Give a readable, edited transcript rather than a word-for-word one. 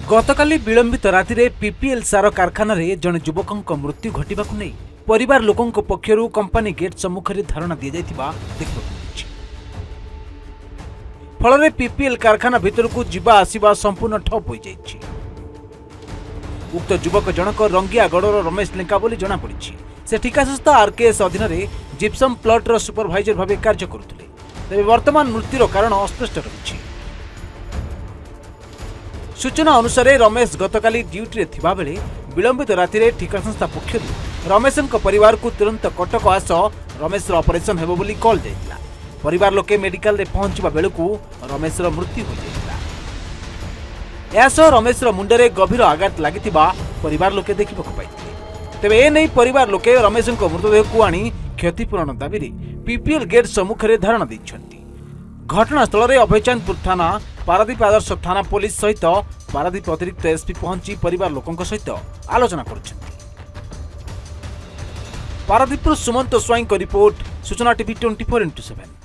गतकाली विलंबित राति पीपीएल सार कारखाना जड़े युवक मृत्यु घटवा नहीं परिवार लोकों पक्षर कंपानी गेट सम्मुखें धारणा दि जाता देखा फल पीपीएल कारखाना भितर को जीवा आसवा संपूर्ण ठप हो जाइए। उक्त युवक जनक रंगियागढ़ रमेश लेंका बोली जनापड़ी। से ठिका संस्था आरकेएस अधीन जिप्सम प्लॉटर सुपरभाइजर भाव कार्य करुले। तेज वर्तमान मृत्युर कारण अस्पष्ट रही। सूचना अनुसार रमेश गतकाली ड्यूटी थिबा बेले विलंबित राति ठिका संस्था पक्षर रमेश परिवार को तुरंत कटक आस रमेश ऑपरेशन हेबो बोली कॉल जाइतिला। परिवार लोके मेडिकल रे पहुंचबा बेलकू रमेश मृत्यु हो जाइतिला। यासह रमेश मुंडरे गभीर आघात लागितिबा परिवार लोके देखिबाकु पाइथिले। तेबे ए नै परिवार लोके रमेश मृतदेह को आनी क्षतिपूरण दाबी रे पीपीएल गेट सम्मुखें धारणा दैछन्ति। घटनास्थल में अभयचंदपुर थाना पारादीप आदर्श थाना पुलिस सहित पारादीप अतिरिक्त एसपी पहुंची परिवार लोकों सहित आलोचना करुछन्ति। पारादीप सुमंत स्वाई रिपोर्ट सूचना टीवी 24x7।